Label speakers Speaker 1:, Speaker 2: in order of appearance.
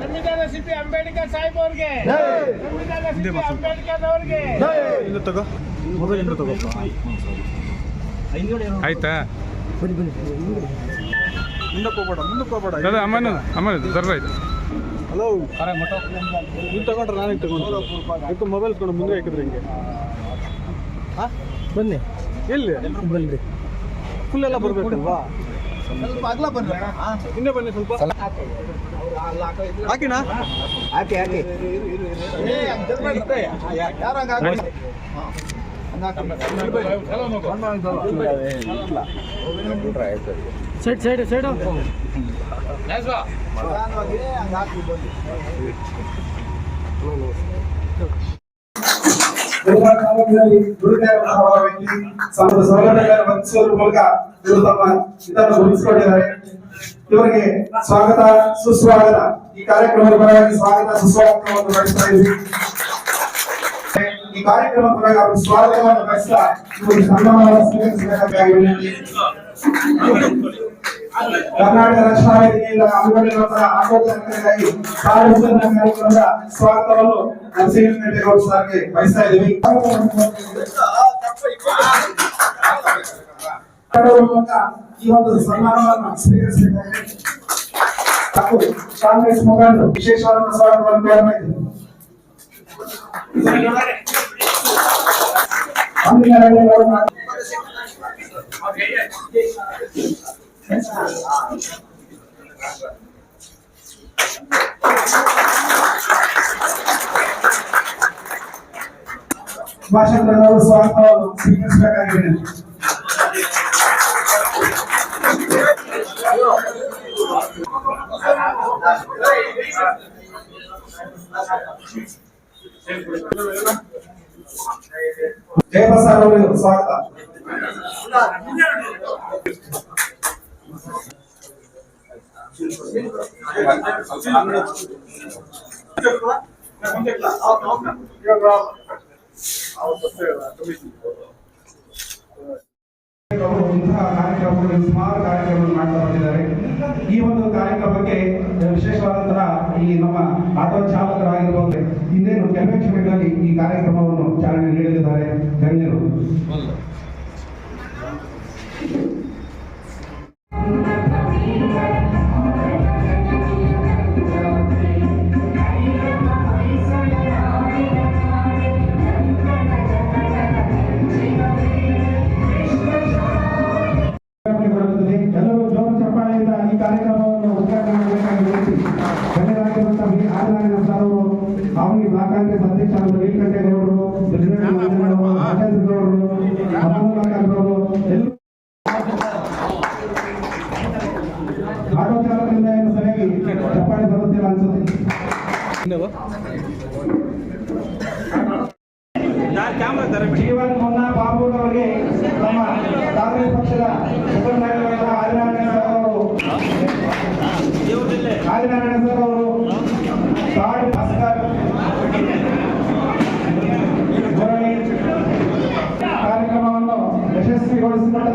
Speaker 1: ಸಂವಿಧಾನ ಶಿಲ್ಪಿ ಅಂಬೇಡ್ಕರ್ ಸಾಹೇಬ್ ಅವ್ರಿಗೆ, ಸಂವಿಧಾನ ಶಿಲ್ಪಿ ಅಂಬೇಡ್ಕರ್ ಅವ್ರಿಗೆ
Speaker 2: ತಗೋ ಮೊದಲಿಂದ ತಗೋ ಆಯ್ತಾ. ಮುಂದಕ್ಕೆ ಹೋಗ್ಬೇಡ ಅದ ಅಮ್ಮನ ಜರ ಆಯ್ತು. ಹಲೋ ನೀವು ತಗೊಂಡ್ರೆ ನಾನೇ ತಗೊಂಡು ಮೊಬೈಲ್ ತಗೊಂಡು ಮುಂದೆ ಹಾಕಿದ್ರಿ ಹಿಂಗೆ. ಹಾಂ ಬನ್ನಿ. ಎಲ್ಲಿ ಬನ್ನಿರಿ, ಫುಲ್ ಎಲ್ಲ ಬರ್ಬೇಕಲ್ವಾ? ಇನ್ನೇ ಬನ್ನಿ ಸ್ವಲ್ಪ ಹಾಕಿನಾ ಹಾಕಿ ಸೈಡ್
Speaker 3: ಇವರಿಗೆ ಸ್ವಾಗತ ಸುಸ್ವಾಗತ. ಈ ಕಾರ್ಯಕ್ರಮದ ಪರವಾಗಿ ಸ್ವಾಗತ ಸುಸ್ವಾಗತವನ್ನು ಬಯಸ್ತಾ ಇದ್ದೀವಿ. ಈ ಕಾರ್ಯಕ್ರಮದ ಪರವಾಗಿ ಅವರು ಸ್ವಾಗತವನ್ನು ಬಯಸ್ತಾ ಇವರು ಸನ್ಮಾನವನ್ನು ಸ್ವೀಕರಿಸಬೇಕಾಗಿ ವಿನಂತಿ. ಕರ್ನಾಟಕ ರಕ್ಷಣಾ ವೇದಿಕೆಯಿಂದ ಹಮ್ಮಿಕೊಂಡಿರುವಂತಹ ಆಟೋಚಾಲಕರಿಗಾಗಿ ಕಾರ್ಯಕ್ರಮದ ಸ್ವಾಗತವನ್ನು ನರಸಿಂಹಗೌಡ ಸರ್ಗೆ ಬಯಸ್ತಾ ಇದ್ದೀವಿ. ಈ ಒಂದು ಸನ್ಮಾನವನ್ನು ಸ್ವೀಕರಿಸಬೇಕಾಗಿದೆ. ಕಾಂಗ್ರೆಸ್ ಮುಖಂಡರು ವಿಶೇಷವಾದ ಸ್ವಾಗತವನ್ನು ಕೋರಲಾಗಿದೆ. ಭಾಷಣದವರು ಸ್ವಾಗತವನ್ನು ಸ್ವೀಕರಿಸಬೇಕಾಗಿದೆ. ಜಯಪ್ರಸಾದ್ ಅವರಿಗೆ ಸ್ವಾಗತ. ಕಾರ್ಯಕ್ರಮಗಳು ಸುಮಾರು ಕಾರ್ಯಕ್ರಮಗಳು ಮಾಡ್ತಾ ಬಂದಿದ್ದಾರೆ. ಈ ಒಂದು ಕಾರ್ಯಕ್ರಮಕ್ಕೆ ವಿಶೇಷವಾದಂತಹ ಈ ನಮ್ಮ ಆಟೋ ಚಾಲಕರಾಗಿರುವಂತೆ ಇನ್ನೇನು ಕೆಲವೇ ಕ್ಷಣಗಳಲ್ಲಿ ಈ ಕಾರ್ಯಕ್ರಮವನ್ನು ಚಾಲನೆ ನೀಡಲಿದ್ದಾರೆ ಗಣ್ಯರು. ಎಲ್ಲರೂ ಜೋರು ಚಪ್ಪಾಳೆಯಿಂದ ಈ ಕಾರ್ಯಕ್ರಮವನ್ನು ಉದ್ಘಾಟನೆ ಮಾಡಬೇಕಾಗಿ ವಿನಂತಿ. ಗಣ್ಯರಾಗಿರುವಂತಹ ವಿ ಆದಿನಾರಾಯಣ ಸರ್ ಅವರು, ಅವನಿ ಬ್ಲಾಕ್ ಕಾಂಗ್ರೆಸ್ ಅಧ್ಯಕ್ಷರಾದ ನೀಲಕಂಠೇಗೌಡರು, ರಾಜೇಂದ್ರಗೌಡರು, ಅಮರನಾಥರವರು ಎಲ್ಲರೂ ಆಟೋ ಚಾಲಕರಿಂದ ಏನು ಸರಿಯಾಗಿ ಚಪ್ಪಾಳೆ ಬರುತ್ತಿಲ್ಲ ಅನ್ಸುತ್ತೆ. ಜೀವನ್ ಮೊನ್ನ ಬಾಬು ಅವರಿಗೆ ನಮ್ಮ ಕಾಂಗ್ರೆಸ್ ಪಕ್ಷದ ಮುಖಂಡರಾಗಿರುವಂತಹ ಆದಿನಾರಾಯಣ ಸರ್ ಅವರು ಕಾರ್ಯಕ್ರಮವನ್ನು ಯಶಸ್ವಿಗೊಳಿಸಿಕೊಂಡ